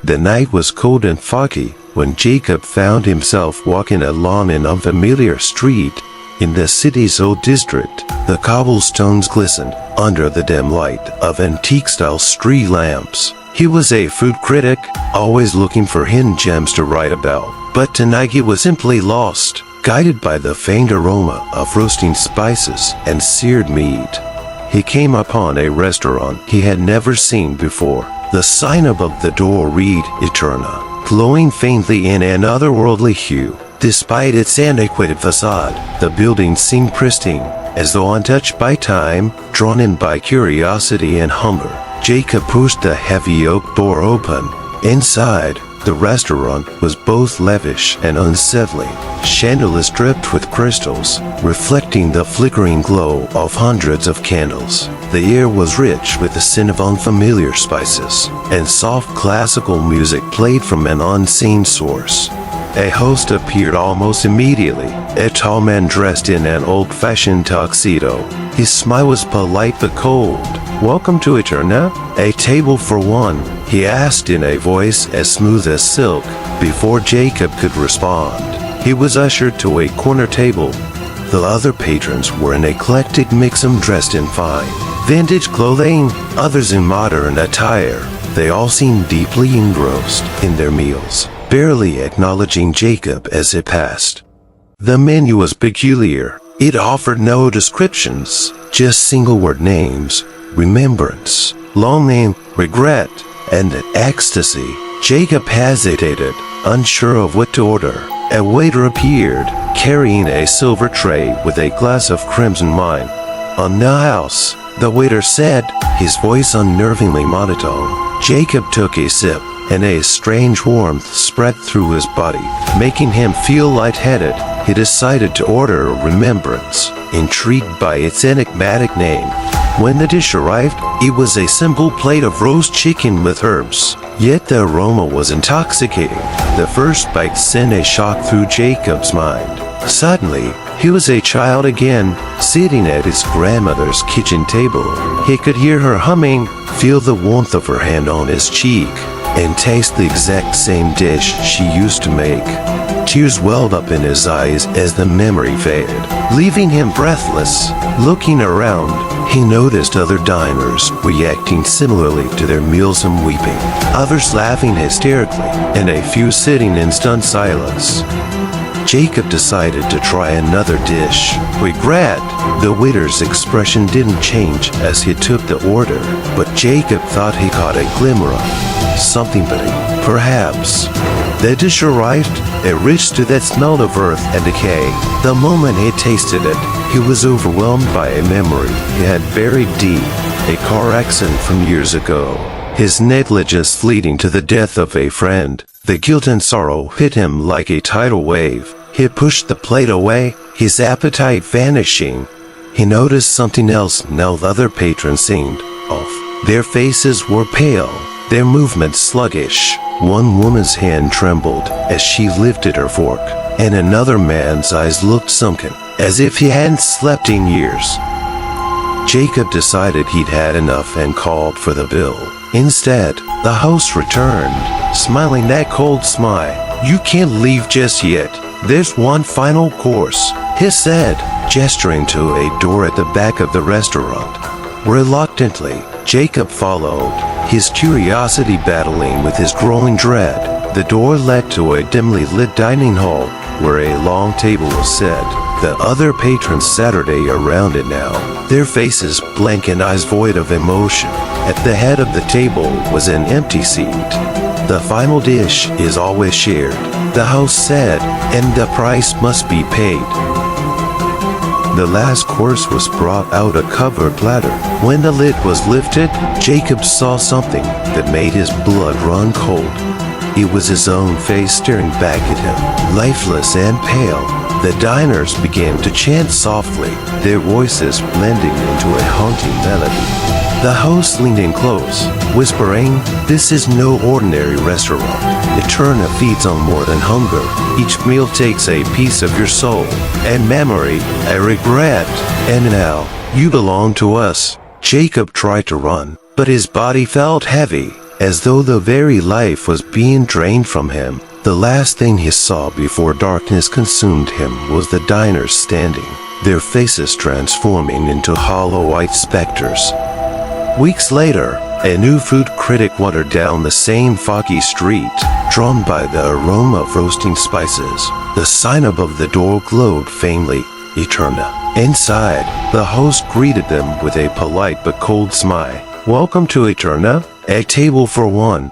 The night was cold and foggy when Jacob found himself walking along an unfamiliar street. In the city's old district, the cobblestones glistened under the dim light of antique-style street lamps. He was a food critic, always looking for hidden gems to write about. But tonight he was simply lost, guided by the faint aroma of roasting spices and seared meat. He came upon a restaurant he had never seen before. The sign above the door read Eterna, glowing faintly in an otherworldly hue. Despite its antiquated facade, the building seemed pristine, as though untouched by time, drawn in by curiosity and hunger. Jacob pushed the heavy oak door open. Inside, the restaurant was both lavish and unsettling. Chandeliers dripped with crystals, reflecting the flickering glow of hundreds of candles. The air was rich with the scent of unfamiliar spices, and soft classical music played from an unseen source. A host appeared almost immediately, a tall man dressed in an old-fashioned tuxedo. His smile was polite but cold. "Welcome to Eterna? A table for one?" he asked in a voice as smooth as silk. Before Jacob could respond, he was ushered to a corner table. The other patrons were an eclectic mix, some dressed in fine, vintage clothing, others in modern attire. They all seemed deeply engrossed in their meals, barely acknowledging Jacob as it passed. The menu was peculiar. It offered no descriptions, just single-word names: remembrance, long name, regret, and ecstasy. Jacob hesitated, unsure of what to order. A waiter appeared, carrying a silver tray with a glass of crimson wine. "On the house," the waiter said, his voice unnervingly monotone. Jacob took a sip, and a strange warmth spread through his body, making him feel lightheaded. He decided to order remembrance, intrigued by its enigmatic name. When the dish arrived, it was a simple plate of roast chicken with herbs. Yet the aroma was intoxicating. The first bite sent a shock through Jacob's mind. Suddenly, he was a child again, sitting at his grandmother's kitchen table. He could hear her humming, feel the warmth of her hand on his cheek, and taste the exact same dish she used to make. Tears welled up in his eyes as the memory faded, leaving him breathless. Looking around, he noticed other diners reacting similarly to their meals and weeping, others laughing hysterically, and a few sitting in stunned silence. Jacob decided to try another dish. Regret. The waiter's expression didn't change as he took the order, but Jacob thought he caught a glimmer of something better, perhaps. The dish arrived, a rich stew that smelled of earth and decay. The moment he tasted it, he was overwhelmed by a memory he had buried deep, a car accident from years ago. His negligence leading to the death of a friend. The guilt and sorrow hit him like a tidal wave. He pushed the plate away, his appetite vanishing. He noticed something else now. The other patrons seemed off. Their faces were pale, their movements sluggish. One woman's hand trembled as she lifted her fork, and another man's eyes looked sunken, as if he hadn't slept in years. Jacob decided he'd had enough and called for the bill. Instead, the host returned, smiling that cold smile. "You can't leave just yet. There's one final course," he said, gesturing to a door at the back of the restaurant. Reluctantly, Jacob followed, his curiosity battling with his growing dread. The door led to a dimly lit dining hall where a long table was set. The other patrons sat around it now, their faces blank and eyes void of emotion. At the head of the table was an empty seat. "The final dish is always shared," the host said, "and the price must be paid." The last course was brought out, a covered platter. When the lid was lifted, Jacob saw something that made his blood run cold. It was his own face staring back at him, lifeless and pale. The diners began to chant softly, their voices blending into a haunting melody. The host leaned in close, whispering, "This is no ordinary restaurant. Eterna feeds on more than hunger. Each meal takes a piece of your soul, and memory, a regret. And now, you belong to us." Jacob tried to run, but his body felt heavy. as though the very life was being drained from him. The last thing he saw before darkness consumed him was the diners standing, their faces transforming into hollow white specters. Weeks later, a new food critic wandered down the same foggy street, drawn by the aroma of roasting spices. The sign above the door glowed faintly, Eterna. Inside, the host greeted them with a polite but cold smile. "Welcome to Eterna, a table for one,"